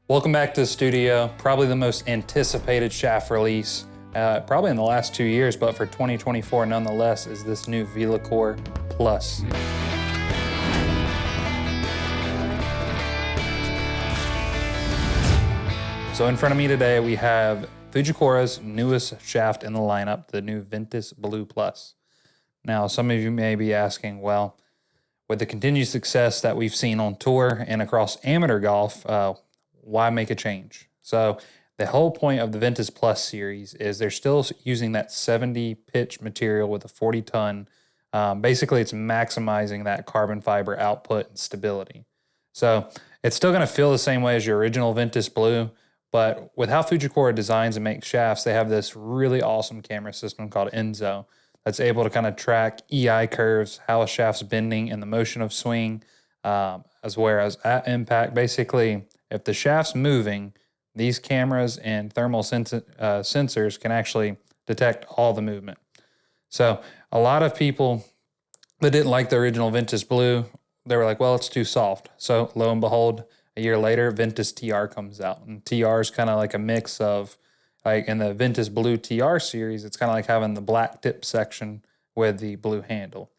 Welcome back to the studio. Probably the most anticipated shaft release, probably in the last 2 years, but for 2024 nonetheless, is this new Velocore Plus. So in front of me today, we have Fujikura's newest shaft in the lineup, the new VENTUS Blue Plus. Now, some of you may be asking, well, with the continued success that we've seen on tour and across amateur golf, why make a change? So the whole point of the VENTUS Plus series is they're still using that 70 pitch material with a 40 ton. Basically, it's maximizing that carbon fiber output and stability. So it's still going to feel the same way as your original VENTUS Blue, but with how Fujikura designs and makes shafts, they have this really awesome camera system called Enzo that's able to kind of track EI curves, how a shaft's bending and the motion of swing, as well as at impact. Basically, if the shaft's moving, these cameras and thermal sensors can actually detect all the movement. So a lot of people that didn't like the original VENTUS Blue, they were like, well, it's too soft. So lo and behold, a year later, VENTUS TR comes out. And TR is kind of like a mix of, like in the VENTUS Blue TR series, it's kind of like having the black tip section with the blue handle.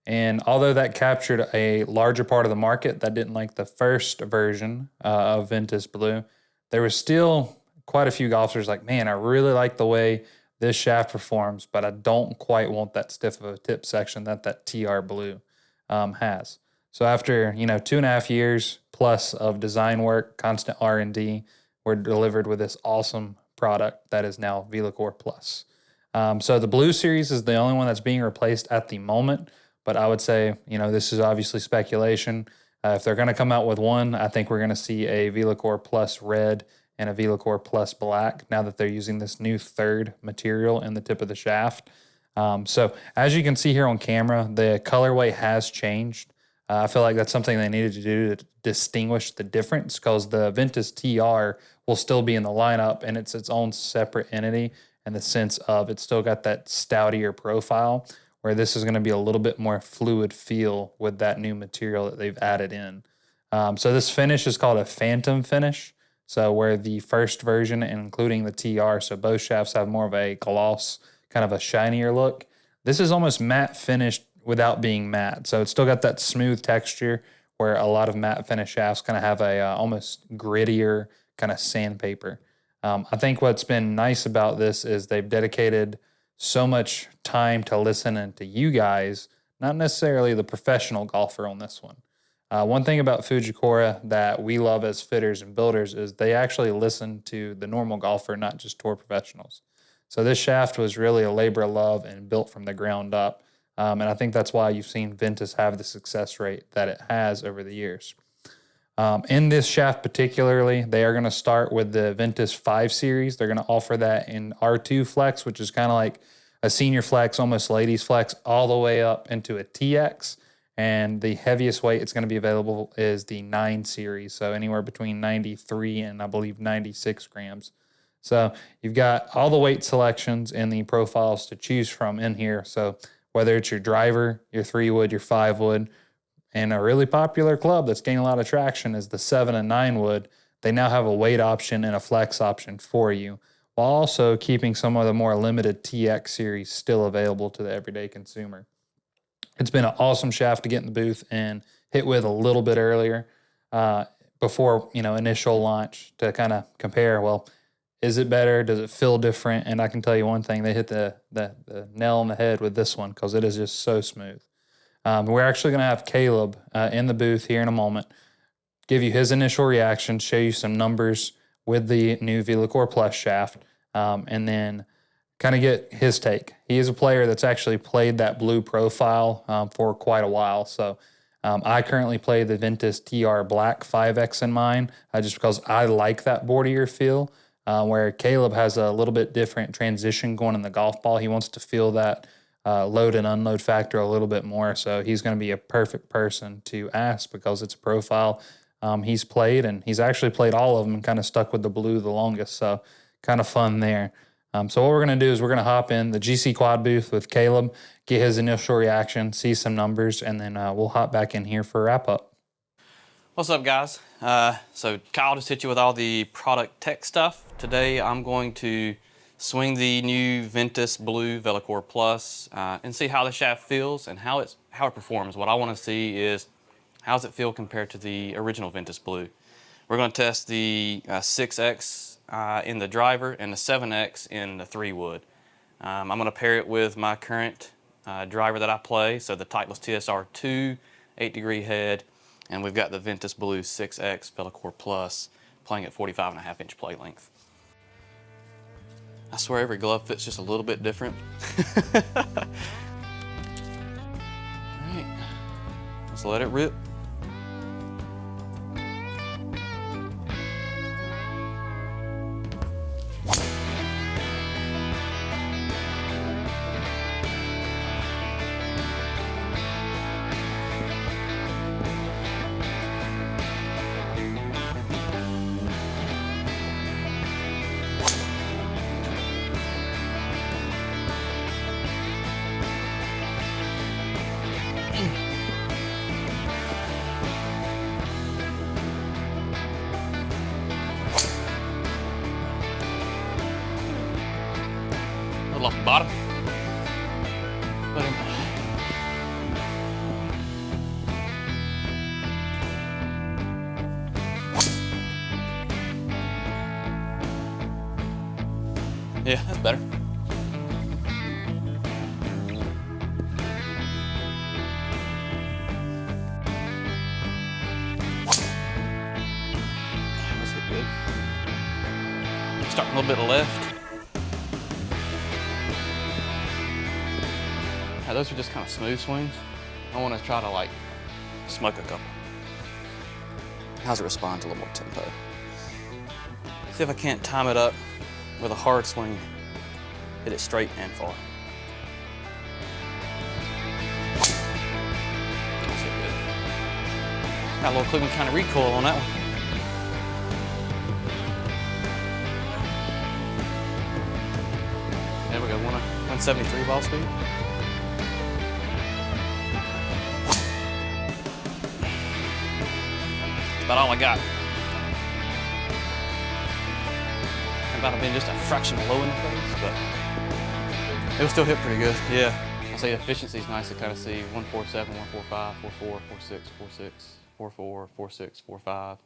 And although that captured a larger part of the market that didn't like the first version of VENTUS Blue, there was still quite a few golfers like, man, I really like the way this shaft performs, but I don't quite want that stiff of a tip section that TR Blue has. So after 2.5 years plus of design work, constant R&D, we're delivered with this awesome product that is now Velocore Plus. So the Blue Series is the only one that's being replaced at the moment. But I would say, this is obviously speculation. If they're going to come out with one, I think we're going to see a Velocore Plus Red and a Velocore Plus Black now that they're using this new third material in the tip of the shaft. So as you can see here on camera, the colorway has changed. I feel like that's something they needed to do to distinguish the difference because the VENTUS TR will still be in the lineup and it's its own separate entity in the sense of it's still got that stoutier profile, where this is going to be a little bit more fluid feel with that new material that they've added in. So this finish is called a phantom finish. So where the first version, including the TR, so both shafts have more of a gloss, kind of a shinier look. This is almost matte finished without being matte. So it's still got that smooth texture where a lot of matte finish shafts kind of have a almost grittier kind of sandpaper. I think what's been nice about this is they've dedicated so much time to listen and to you guys, not necessarily the professional golfer on this one. One thing about Fujikura that we love as fitters and builders is they actually listen to the normal golfer, not just tour professionals. So this shaft was really a labor of love and built from the ground up. And I think that's why you've seen VENTUS have the success rate that it has over the years. In this shaft particularly, they are going to start with the VENTUS 5 series. They're going to offer that in R2 flex, which is kind of like a senior flex, almost ladies flex, all the way up into a TX. And the heaviest weight it's going to be available is the 9 series, so anywhere between 93 and I believe 96 grams. So you've got all the weight selections and the profiles to choose from in here. So whether it's your driver, your 3-wood, your 5-wood, and a really popular club that's gaining a lot of traction is the 7 and 9 wood. They now have a weight option and a flex option for you, while also keeping some of the more limited TX series still available to the everyday consumer. It's been an awesome shaft to get in the booth and hit with a little bit earlier before initial launch to kind of compare, well, is it better? Does it feel different? And I can tell you one thing, they hit the nail on the head with this one because it is just so smooth. We're actually going to have Caleb in the booth here in a moment, give you his initial reaction, show you some numbers with the new Velocore Plus shaft, and then kind of get his take. He is a player that's actually played that blue profile for quite a while. So I currently play the VENTUS TR Black 5X in mine just because I like that boardier feel, where Caleb has a little bit different transition going in the golf ball. He wants to feel that load and unload factor a little bit more. So he's going to be a perfect person to ask because it's a profile he's played, and he's actually played all of them and kind of stuck with the blue the longest. So kind of fun there. So what we're going to do is we're going to hop in the GC Quad booth with Caleb, get his initial reaction, see some numbers, and then we'll hop back in here for a wrap-up. What's up, guys? So Kyle just hit you with all the product tech stuff. Today I'm going to swing the new Ventus Blue Velocore Plus and see how the shaft feels and how it performs. What I want to see is how does it feel compared to the original Ventus Blue. We're going to test the 6X in the driver and the 7X in the 3-wood. I'm going to pair it with my current driver that I play, so the Titleist TSR2 8-degree head, and we've got the Ventus Blue 6X Velocore Plus playing at 45.5-inch play length. I swear every glove fits just a little bit different. All right, let's let it rip. A little off the bottom. But yeah, that's better. That's good. Starting a little bit left. Now, those are just kind of smooth swings. I want to try to like smoke a couple. How's it respond to a little more tempo? See if I can't time it up with a hard swing, hit it straight and far. That's it, good. Got a little Cleveland kind of recoil on that one. There we go, 173 ball speed. About all I got. About to be just a fraction low in the face, but it'll still hit pretty good. Yeah, I say the efficiency is nice to kind of see 147, 145, 44, 46, 46, 44, 46, 45.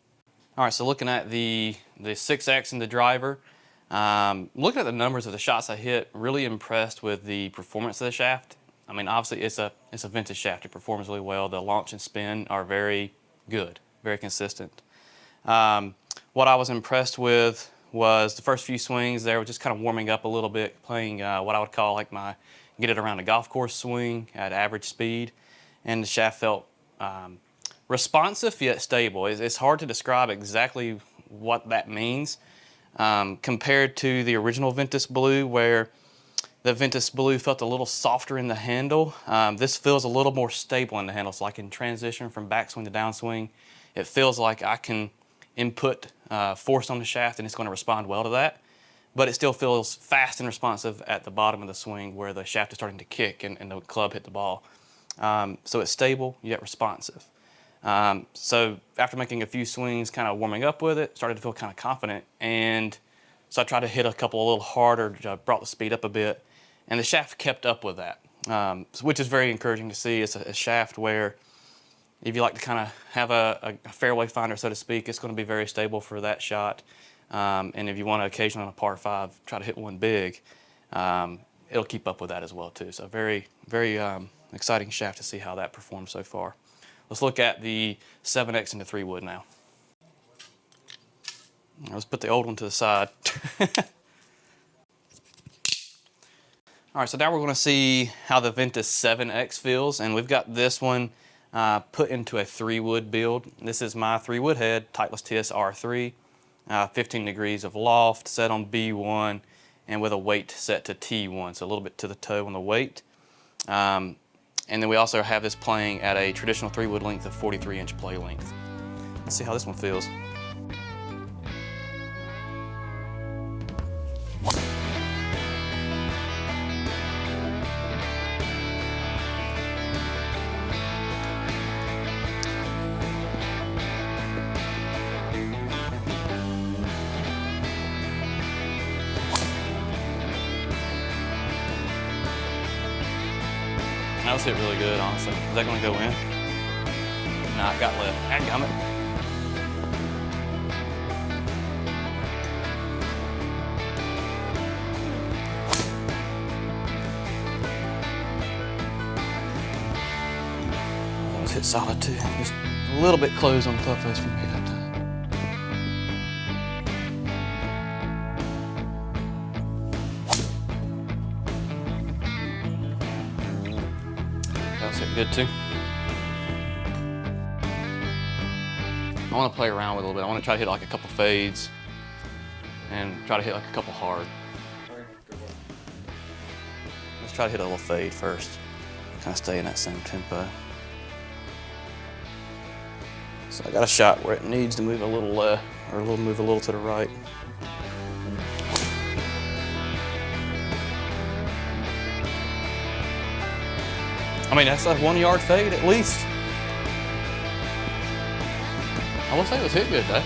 All right, so looking at the 6X in the driver, looking at the numbers of the shots I hit, really impressed with the performance of the shaft. I mean, obviously it's a vintage shaft. It performs really well. The launch and spin are very good. Very consistent. What I was impressed with was the first few swings there were just kind of warming up a little bit, playing what I would call like my get it around a golf course swing at average speed, and the shaft felt responsive yet stable. It's hard to describe exactly what that means compared to the original Ventus Blue, where the Ventus Blue felt a little softer in the handle. This feels a little more stable in the handle, so I can transition from backswing to downswing. It feels like I can input force on the shaft and it's going to respond well to that, but it still feels fast and responsive at the bottom of the swing where the shaft is starting to kick and the club hit the ball. So it's stable yet responsive. So after making a few swings, kind of warming up with it, started to feel kind of confident, and so I tried to hit a couple a little harder, brought the speed up a bit, and the shaft kept up with that, which is very encouraging to see. It's a shaft where if you like to kind of have a fairway finder, so to speak, it's going to be very stable for that shot. And if you want to occasionally on a par 5 try to hit one big, it'll keep up with that as well too. So very, very exciting shaft to see how that performs so far. Let's look at the 7X and the 3-wood now. Let's put the old one to the side. All right, so now we're going to see how the Ventus 7X feels, and we've got this one put into a 3-wood build. This is my 3-wood head, Titleist TSR3, 15 degrees of loft, set on B1, and with a weight set to T1, so a little bit to the toe on the weight. And then we also have this playing at a traditional 3-wood length of 43-inch play length. Let's see how this one feels. That was hit really good, honestly. Is that gonna go in? Nah, it got left. Dadgummit. That was hit solid too. Just a little bit closed on the club face for me that time. That was hit good too. I want to play around with it a little bit. I want to try to hit like a couple fades and try to hit like a couple hard. Let's try to hit a little fade first. Kind of stay in that same tempo. So I got a shot where it needs to move a little left or move a little to the right. I mean, that's a 1 yard fade at least. I will say it was hit good though.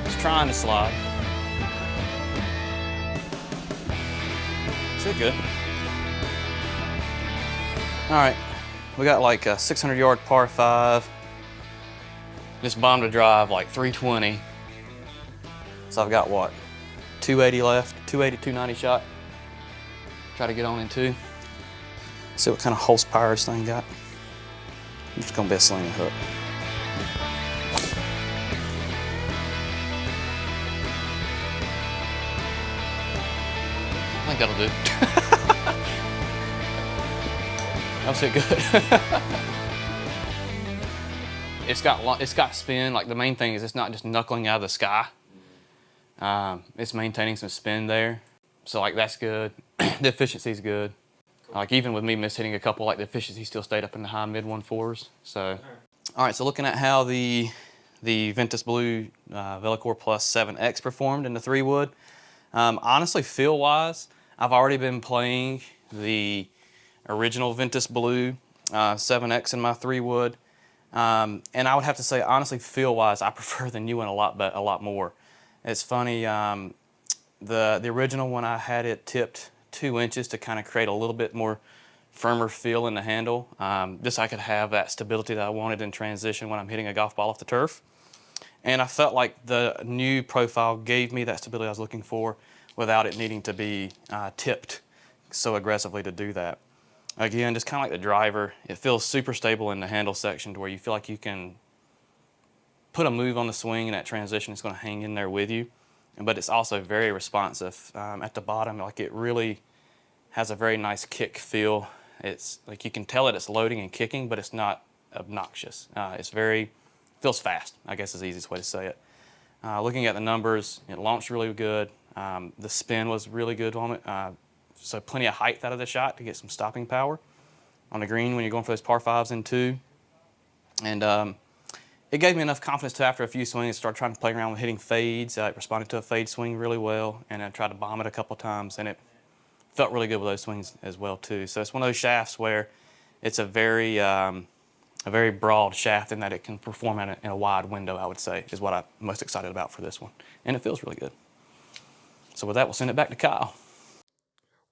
It's trying to slide. It's hit good. All right, we got like a 600 yard par 5. Just bombed a drive like 320. So I've got what, 280 left, 280, 290 shot. Try to get on in 2. See what kind of horsepower this thing got. It's gonna be a sling and hook. I think that'll do. That was hit good. It's got spin. Like the main thing is it's not just knuckling out of the sky. It's maintaining some spin there. So like that's good. The efficiency's good. Cool. Like even with me mishitting a couple, like the efficiency still stayed up in the high mid 1.4s. So, all right. So looking at how the Ventus Blue Velocore Plus 7X performed in the 3-wood. Honestly, feel wise, I've already been playing the original Ventus Blue 7X in my 3-wood, and I would have to say honestly, feel wise, I prefer the new one a lot more. It's funny. The original one, I had it tipped 2 inches to kind of create a little bit more firmer feel in the handle. Just so I could have that stability that I wanted in transition when I'm hitting a golf ball off the turf. And I felt like the new profile gave me that stability I was looking for without it needing to be tipped so aggressively to do that. Again, just kind of like the driver, it feels super stable in the handle section to where you feel like you can put a move on the swing and that transition is going to hang in there with you. But it's also very responsive. At the bottom, like it really has a very nice kick feel. It's like you can tell that it's loading and kicking, but it's not obnoxious. Feels fast, I guess is the easiest way to say it. Looking at the numbers, it launched really good. The spin was really good on it. So plenty of height out of the shot to get some stopping power on the green when you're going for those par 5s in 2. And it gave me enough confidence to, after a few swings, start trying to play around with hitting fades. It responded to a fade swing really well, and I tried to bomb it a couple times, and it felt really good with those swings as well too. So it's one of those shafts where it's a very broad shaft in that it can perform in a wide window, I would say, is what I'm most excited about for this one. And it feels really good. So with that, we'll send it back to Kyle.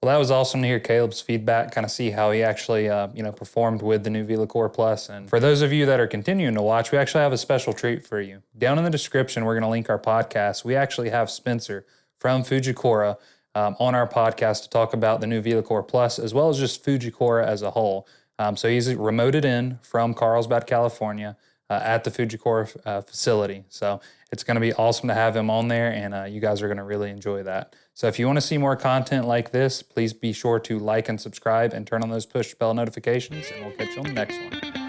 Well, that was awesome to hear Caleb's feedback, kind of see how he actually, performed with the new Velocore Plus. And for those of you that are continuing to watch, we actually have a special treat for you. Down in the description, we're going to link our podcast. We actually have Spencer from Fujikura on our podcast to talk about the new Velocore Plus, as well as just Fujikura as a whole. So he's remoted in from Carlsbad, California, at the Fujikura facility. So it's going to be awesome to have him on there, and you guys are going to really enjoy that. So if you want to see more content like this, please be sure to like and subscribe and turn on those push bell notifications, and we'll catch you on the next one.